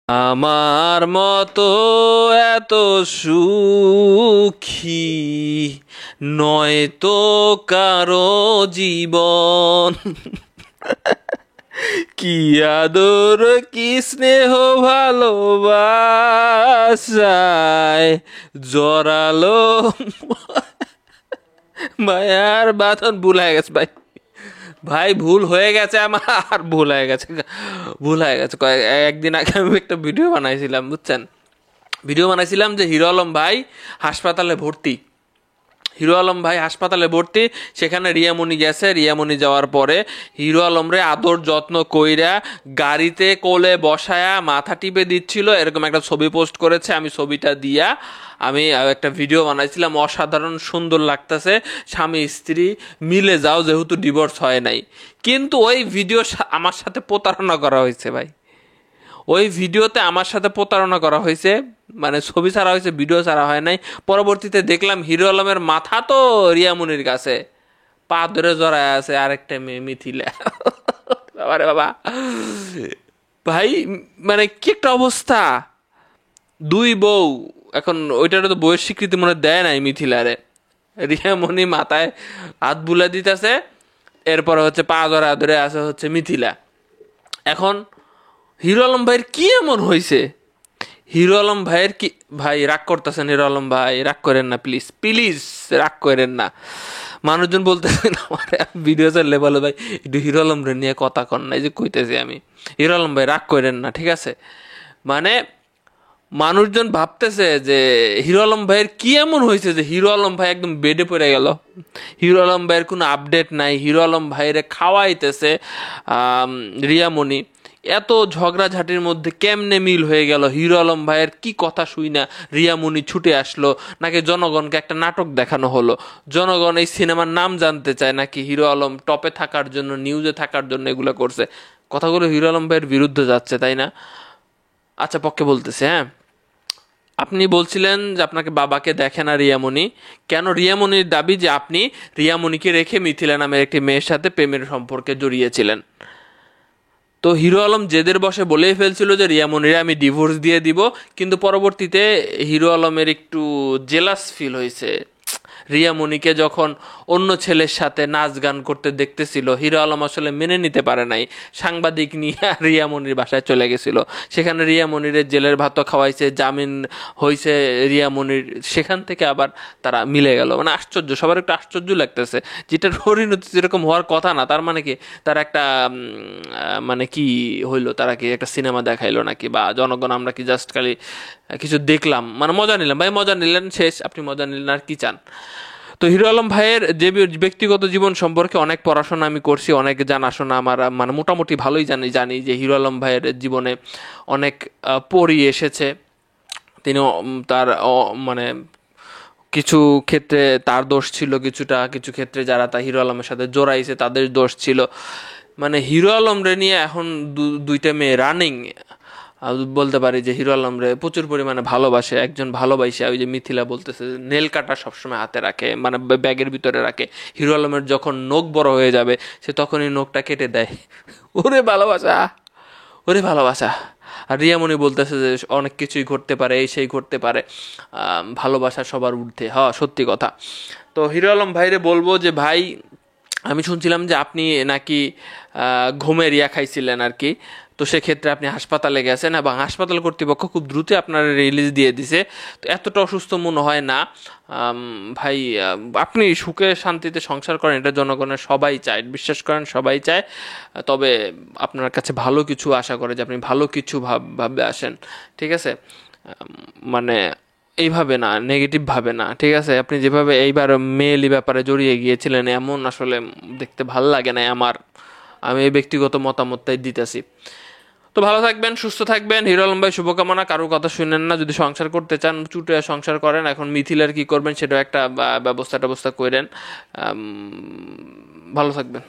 আমার মতো এত সুখী নয় তো কারো জীবন। কি আদর কি স্নেহ ভালোবাসায় জড়ালো মায়ার বাঁধন। ভুল হয়ে গেছে ভাই, ভাই ভুল হয়ে গেছে আমার, ভুল হয়ে গেছে। একদিন আগে আমি একটা ভিডিও বানাইছিলাম, বুঝছেন, ভিডিও বানাইছিলাম যে হিরো আলম ভাই হাসপাতালে ভর্তি। হিরো আলম ভাই হাসপাতালে ভর্তি, সেখানে রিয়ামণি গেছে। রিয়ামণি যাওয়ার পরে হিরো আলমরে আদর যত্ন কইরা গাড়িতে কোলে বসায়া মাথা টিপে দিচ্ছিল, এরকম একটা ছবি পোস্ট করেছে। আমি ছবিটা দিয়া আমি একটা ভিডিও বানাইছিলাম। অসাধারণ সুন্দর লাগতেছে, স্বামী স্ত্রী মিলে যাও, যেহেতু ডিভোর্স হয় নাই। কিন্তু ওই ভিডিও আমার সাথে প্রতারণা করা হয়েছে ভাই। ওই ভিডিওতে আমার সাথে প্রতারণা করা হয়েছে, মানে ছবি ছাড়া হয়েছে, ভিডিও ছাড়া হয় নাই। পরবর্তীতে দেখলাম হিরো আলমের মাথা তো রিয়ামনির কাছে, পা ধরে জড়ায় আছে আরেকটা মেয়ে মিথিলা। বাবারে বাবা ভাই, মানে কি একটা অবস্থা। দুই বউ, এখন ওইটার তো বউয়ের স্বীকৃতি মনে দেয় নাই মিথিলারে। রিয়ামণি মাথায় হাত বুলা দিতেছে, এরপরে হচ্ছে পা ধরা ধরে আছে হচ্ছে মিথিলা। এখন হিরো আলম ভাইয়ের কি এমন হয়েছে? হিরো আলম ভাইয়ের কি, ভাই রাগ করতেছেন? হিরো আলম ভাই রাগ করেন না, প্লিজ প্লিজ রাগ করেন না। মানুষজন বলতেছেন আমার ভিডিও চাললে বলো ভাই একটু হিরো আলম রে নিয়ে কথা কন না, এই যে কইতেছি আমি। হিরো আলম ভাই রাগ করেন না, ঠিক আছে? মানে মানুষজন ভাবতেছে যে হিরো আলম ভাইয়ের কি এমন হয়েছে যে হিরো আলম ভাই একদম বেডে পড়ে গেল। হিরো আলম ভাইয়ের কোনো আপডেট নাই। হিরো আলম ভাইয়ের খাওয়াইতেছে রিয়ামণি। এত ঝগড়াঝাটির মধ্যে কেমনে মিল হয়ে গেল? হিরো আলম ভাইয়ের কি কথা শুই না রিয়ামণি ছুটে আসলো, নাকি জনগণকে একটা নাটক দেখানো হলো? জনগণ এই সিনেমার নাম জানতে চায়, নাকি হিরো আলম টপে থাকার জন্য, নিউজে থাকার জন্য এগুলো করছে? কথাগুলো হিরো আলম ভাইয়ের বিরুদ্ধে যাচ্ছে, তাই না? আচ্ছা, পক্ষে বলতেছে। হ্যাঁ, আপনি বলছিলেন যে আপনাকে বাবাকে দেখে না রিয়ামণি। কেন? রিয়ামণির দাবি যে আপনি রিয়ামণিকে রেখে মিথিলা নামের একটি মেয়ের সাথে প্রেমের সম্পর্কে জড়িয়েছিলেন। তো হিরো আলম জেদের বসে বলেই ফেলছিল যে রিয়ামণিরে আমি ডিভোর্স দিয়ে দিব, কিন্তু পরবর্তীতে হিরো আলমের একটু জেলাস ফিল হয়েছে। রিয়ামণিকে যখন অন্য ছেলের সাথে নাচ গান করতে দেখতেছিল, হিরো আলম আসলে মেনে নিতে পারে নাই। সাংবাদিক নিয়ে রিয়ামণির বাসায় চলে গেছিল। সেখানে রিয়ামণির জেলের ভাতও খাওয়াইছে, জামিন হয়েছে রিয়ামণির। সেখান থেকে আবার তারা মিলে গেল। মানে আশ্চর্য, সবার একটু আশ্চর্য লাগতেছে, যেটার পরিণতি যেরকম হওয়ার কথা না। তার মানে কি তারা একটা মানে কি হইলো, তারা কি একটা সিনেমা দেখাইলো নাকি? বা জনগণ আমরা কি জাস্ট খালি কিছু দেখলাম, মানে মজা নিলাম? ভাই মজা নিলেন, শেষ। আপনি মজা নিলেন, আর কি চান? তো হিরো আলম ভাইয়ের যে ব্যক্তিগত জীবন সম্পর্কে অনেক পড়াশোনা আমি করছি, অনেক জানাশোনা আমার, মানে মোটামুটি ভালোই জানি যে হিরো আলম ভাইয়ের জীবনে অনেক পড়ি এসেছে। তিনি তার মানে কিছু ক্ষেত্রে তার দোষ ছিল, কিছু ক্ষেত্রে যারা তা হিরো আলমের সাথে জড়াইছে তাদের দোষ ছিল। মানে হিরো আলম রে নিয়ে এখন দুইটা মেয়ে রানিং। বলতে পারি যে হিরো আলম রে প্রচুর পরিমাণে ভালোবাসে। একজন ভালোবাসে, ওই যে মিথিলা বলতেছে, নেল কাটা সবসময় হাতে রাখে, মানে ব্যাগের ভিতরে রাখে। হিরো আলমের যখন নখ বড় হয়ে যাবে, সে তখনই নখটা কেটে দেয়। ওরে ভালোবাসা, ওরে ভালোবাসা। আর রিয়ামণি বলতেছে যে অনেক কিছুই ঘটতে পারে, এই সেই ঘটতে পারে, ভালোবাসা সবার ঊর্ধ্বে। হ্যাঁ, সত্যি কথা। তো হিরো আলম ভাইরে বলবো যে ভাই, আমি শুনছিলাম যে আপনি নাকি ঘুমের ইয়া খাইছিলেন আর কি। তো সেক্ষেত্রে আপনি হাসপাতালে গেছেন, এবং হাসপাতাল কর্তৃপক্ষ খুব দ্রুতই আপনার রিলিজ দিয়ে দিছে। তো এতটা অসুস্থ মনে হয় না ভাই। আপনি সুখে শান্তিতে সংসার করেন, এটা জনগণের সবাই চায়, বিশ্বাস করেন সবাই চায়। তবে আপনার কাছে ভালো কিছু আশা করে যে আপনি ভালো কিছু ভাববে আসেন, ঠিক আছে? মানে এইভাবে না, নেগেটিভ ভাবে না, ঠিক আছে? আপনি যেভাবে এইবার মেয়েলি ব্যাপারে জড়িয়ে গিয়েছিলেন, এমন আসলে দেখতে ভাল লাগে না আমার। আমি এই ব্যক্তিগত মতামতটাই দিতেছি। তো ভালো থাকবেন, সুস্থ থাকবেন। হিরো আলম ভাই শুভকামনা। কারোর কথা শুনেন না। যদি সংসার করতে চান, চুটে সংসার করেন। এখন মিথিলার কি করবেন সেটাও একটা ব্যবস্থা করেন। ভালো থাকবেন।